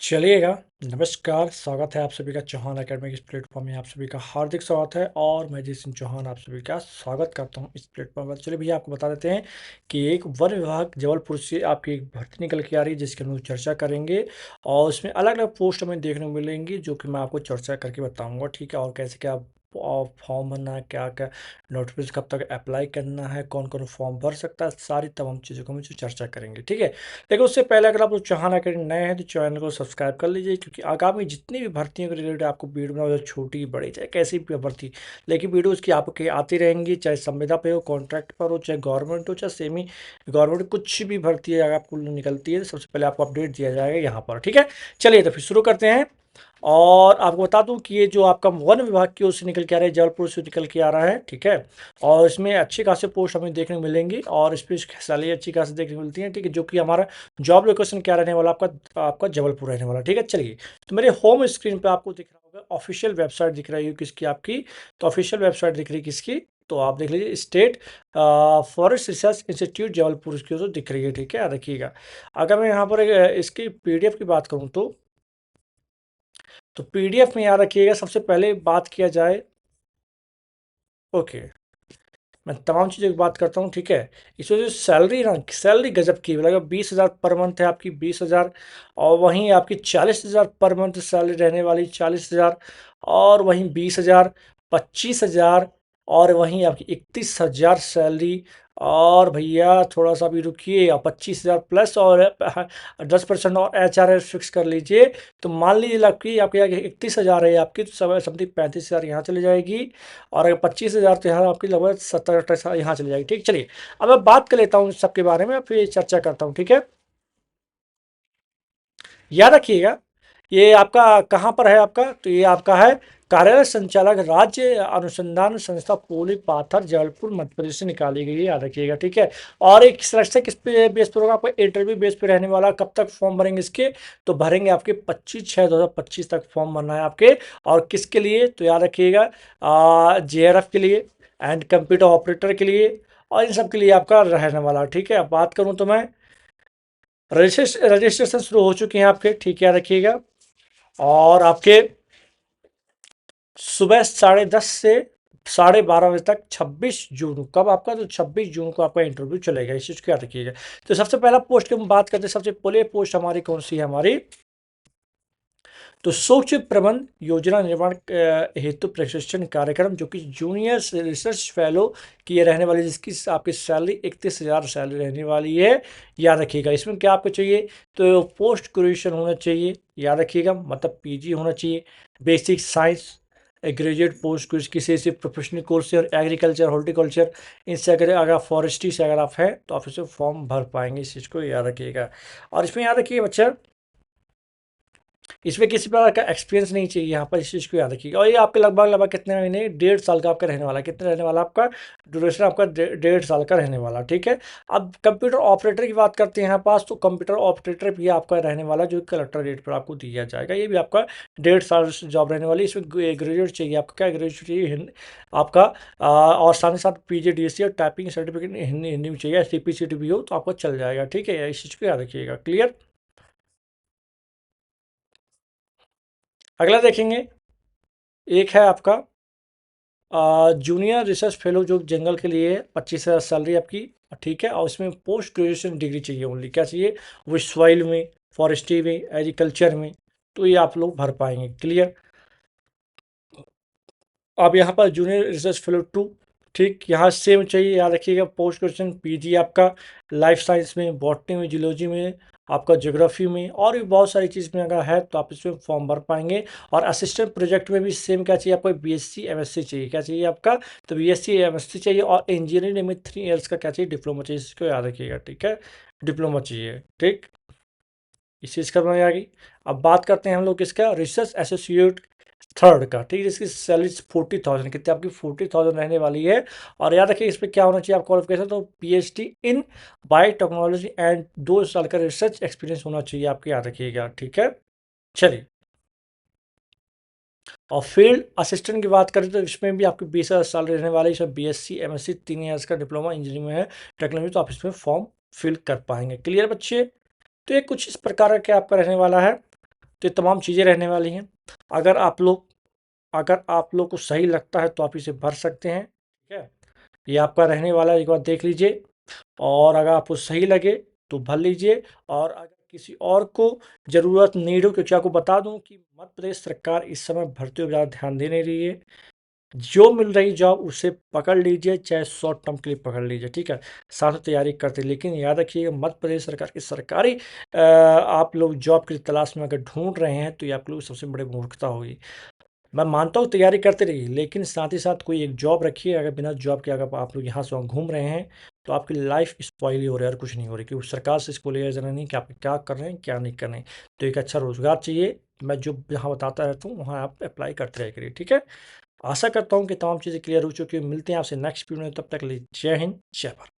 चलिएगा, नमस्कार, स्वागत है आप सभी का चौहान अकेडमी के इस प्लेटफ़ॉर्म में आप सभी का हार्दिक स्वागत है और मैं जय सिंह चौहान आप सभी का स्वागत करता हूं इस प्लेटफ़ॉर्म पर। चलिए भैया आपको बता देते हैं कि एक वन विभाग जबलपुर से आपकी एक भर्ती निकल के आ रही है जिसके हम लोग चर्चा करेंगे और उसमें अलग-अलग पोस्ट हमें देखने को मिलेंगी जो कि मैं आपको चर्चा करके बताऊँगा, ठीक है? और कैसे क्या फॉर्म भरना है, क्या-क्या नोटिफ़िकेशन कब तक अप्लाई करना है, कौन-कौन फॉर्म भर सकता है, सारी तमाम चीज़ों को हम जो चर्चा करेंगे, ठीक है? लेकिन उससे पहले अगर आप लोग चौहान अकेडमी नए हैं तो चैनल को सब्सक्राइब कर लीजिए क्योंकि आगामी जितनी भी भर्तियों के रिलेटेड आपको वीडियो बनाओ छोटी बड़ी चाहे कैसी भी भर्ती लेकिन वीडियो उसकी आपके आती रहेंगी चाहे संविदा पे हो कॉन्ट्रैक्ट पर हो चाहे गवर्नमेंट हो चाहे सेमी गवर्नमेंट कुछ भी भर्ती है अगर आपको निकलती है तो सबसे पहले आपको अपडेट दिया जाएगा यहाँ पर ठीक है। चलिए तो फिर शुरू करते हैं और आपको बता दूं कि ये जो आपका वन विभाग की ओर से निकल के आ रहा है जबलपुर से निकल के आ रहा है ठीक है। और इसमें अच्छी खासी पोस्ट हमें देखने को मिलेंगी और इस पर सैलरी अच्छी खासी देखने को मिलती है ठीक है जो कि हमारा जॉब लोकेशन क्या रहने वाला आपका आपका जबलपुर रहने वाला ठीक है। चलिए तो मेरे होम स्क्रीन पे आपको दिख रहा होगा ऑफिशियल वेबसाइट दिख रही है किसकी आपकी तो ऑफिशियल वेबसाइट दिख रही है किसकी तो आप देख लीजिए state forest research institute Jabalpur की तो दिख रही है ठीक है। देखिएगा अगर मैं यहाँ पर इसकी पीडीएफ की बात करूँ तो पीडीएफ में याद रखिएगा सबसे पहले बात किया जाए ओके मैं तमाम चीज़ों की बात करता हूँ ठीक है। इसमें जो सैलरी ना सैलरी गजब की लगभग 20,000 पर मंथ है आपकी 20,000 और वहीं आपकी 40,000 पर मंथ सैलरी रहने वाली 40,000 और वहीं 20,000 25,000 और वहीं आपकी 31,000 सैलरी और भैया थोड़ा सा भी रुकिए 25,000 प्लस और 10% और एचआरएस फिक्स कर लीजिए तो मान लीजिए आपकी आपके 31,000 है आपकी तो समथिंग 35,000 यहाँ चली जाएगी और अगर 25,000 तो यहाँ आपकी लगभग 70-80 यहाँ चली जाएगी ठीक। चलिए अब मैं बात कर लेता हूँ सबके बारे में फिर चर्चा करता हूँ ठीक है। याद रखिएगा ये आपका कहाँ पर है आपका तो ये आपका है कार्यालय संचालक राज्य अनुसंधान संस्था पोली पाथर जबलपुर मध्य प्रदेश से निकाली गई है याद रखिएगा ठीक है। और एक सिलेक्शन किस पे बेस पर होगा आपका इंटरव्यू बेस पे रहने वाला कब तक फॉर्म भरेंगे इसके तो भरेंगे आपके 25/6/2025 तक फॉर्म भरना है आपके और किसके लिए तो याद रखिएगा जेआरएफ के लिए एंड कंप्यूटर ऑपरेटर के लिए और इन सब के लिए आपका रहने वाला ठीक है। अब बात करूँ तो मैं रजिस्ट्रेशन शुरू हो चुके हैं आपके ठीक है रखिएगा और आपके सुबह 10:30 से 12:30 बजे तक 26 जून कब आपका तो 26 जून को आपका इंटरव्यू चलेगा इस चीज़ को याद रखिएगा। तो सबसे पहला पोस्ट की हम बात करते हैं सबसे पहले पोस्ट हमारी कौन सी है हमारी तो सूक्ष्म प्रबंध योजना निर्माण हेतु प्रशिक्षण कार्यक्रम जो कि जूनियर रिसर्च फेलो की ये रहने वाली जिसकी आपकी सैलरी 31,000 सैलरी रहने वाली है याद रखिएगा। इसमें क्या आपको चाहिए तो पोस्ट ग्रेजुएशन होना चाहिए याद रखिएगा मतलब पीजी होना चाहिए बेसिक साइंस ग्रेजुएट पोस्ट किसी से प्रोफेशनल कोर्स से और एग्रीकल्चर हॉर्टिकल्चर इनसे अगर फॉरेस्ट्री से अगर आप हैं तो आप इसे फॉर्म भर पाएंगे इस चीज़ को याद रखिएगा। और इसमें याद रखिए बच्चा इसमें किसी प्रकार का एक्सपीरियंस नहीं चाहिए यहाँ पर इस चीज़ को याद रखिएगा। और ये आपके लगभग कितने महीने 1.5 साल का आपका रहने वाला कितना रहने वाला आपका ड्यूरेशन आपका 1.5 साल का रहने वाला ठीक है। अब कंप्यूटर ऑपरेटर की बात करते हैं यहाँ पास तो कंप्यूटर ऑपरेटर भी आपका रहने वाला जो कलेक्टर रेट पर आपको दिया जाएगा ये भी आपका 1.5 साल जॉब रहने वाली इसमें ग्रेजुएट चाहिए आपका क्या ग्रेजुएट चाहिए आपका और साथ ही साथ PGDC और टाइपिंग सर्टिफिकेट हिंदी में चाहिए CPCT भी हो तो आपको चल जाएगा ठीक है इस चीज़ को याद रखिएगा क्लियर। अगला देखेंगे एक है आपका जूनियर रिसर्च फेलो जो जंगल के लिए 25,000 सैलरी आपकी ठीक है। और इसमें पोस्ट ग्रेजुएशन डिग्री चाहिए ओनली क्या चाहिए वो सॉइल में फॉरेस्ट्री में एग्रीकल्चर में तो ये आप लोग भर पाएंगे क्लियर। अब यहाँ पर जूनियर रिसर्च फेलो 2 ठीक यहाँ सेम चाहिए याद रखिएगा पोस्ट ग्रेजुएशन PG आपका लाइफ साइंस में बॉटनी में जियोलॉजी में आपका ज्योग्राफी में और भी बहुत सारी चीज़ में अगर है तो आप इसमें फॉर्म भर पाएंगे। और असिस्टेंट प्रोजेक्ट में भी सेम क्या चाहिए आपको BSc MSc चाहिए क्या चाहिए आपका तो BSc MSc चाहिए और इंजीनियरिंग में 3 इयर्स का क्या चाहिए डिप्लोमा चाहिए इसको याद रखिएगा ठीक है डिप्लोमा चाहिए ठीक इस चीज़ का बनाई आएगी। अब बात करते हैं हम लोग किसका रिसर्च एसोसिएट थर्ड का ठीक है जिसकी सैलरी 40,000 कितनी आपकी 40,000 रहने वाली है। और याद रखिए इस पर क्या होना चाहिए आप क्वालिफिकेशन तो PhD इन बायोटेक्नोलॉजी एंड 2 साल का रिसर्च एक्सपीरियंस होना चाहिए आपको याद रखिएगा ठीक है। चलिए और फील्ड असिस्टेंट की बात करें तो इसमें भी आपकी 20,000 साल रहने वाली इसमें BSc MSc 3 इयर्स का डिप्लोमा इंजीनियरिंग में है टेक्नोलॉजी तो आप इसमें फॉर्म फिल कर पाएंगे क्लियर बच्चे। तो ये कुछ इस प्रकार का आपका रहने वाला है तो ये तमाम चीज़ें रहने वाली हैं। अगर आप लोग अगर आप लोग को सही लगता है तो आप इसे भर सकते हैं, ठीक है? ये आपका रहने वाला है, एक बार देख लीजिए। और अगर आपको सही लगे तो भर लीजिए, और अगर किसी और को ज़रूरत नीड हो, क्योंकि आपको बता दूं कि मध्य प्रदेश सरकार इस समय भर्तियों पर ज़्यादा ध्यान दे नहीं रही है। जो मिल रही जॉब उसे पकड़ लीजिए, चाहे शॉर्ट टर्म के लिए पकड़ लीजिए, ठीक है? साथ में तैयारी करते, लेकिन याद रखिएगा मध्य प्रदेश सरकार की सरकारी आप लोग जॉब की तलाश में अगर ढूंढ रहे हैं तो ये आप लोग सबसे बड़ी मूर्खता होगी। मैं मानता हूँ तैयारी करते रहिए, लेकिन साथ ही साथ कोई एक जॉब रखिए। अगर बिना जॉब के अगर आप लोग यहाँ से वहाँ घूम रहे हैं तो आपकी लाइफ स्पॉइल ही हो रही है और कुछ नहीं हो रही, क्योंकि सरकार से इसको लिया जाना नहीं कि आप क्या कर रहे हैं क्या नहीं कर रहे हैं। तो एक अच्छा रोजगार चाहिए, मैं जो जहाँ बताता रहता हूँ वहाँ आप अप्लाई करते रह करिए, ठीक है? आशा करता हूँ कि तमाम चीज़ें क्लियर हो चुकी हैं। मिलते हैं आपसे नेक्स्ट वीडियो में, तब तक के लिए जय हिंद जय भारत।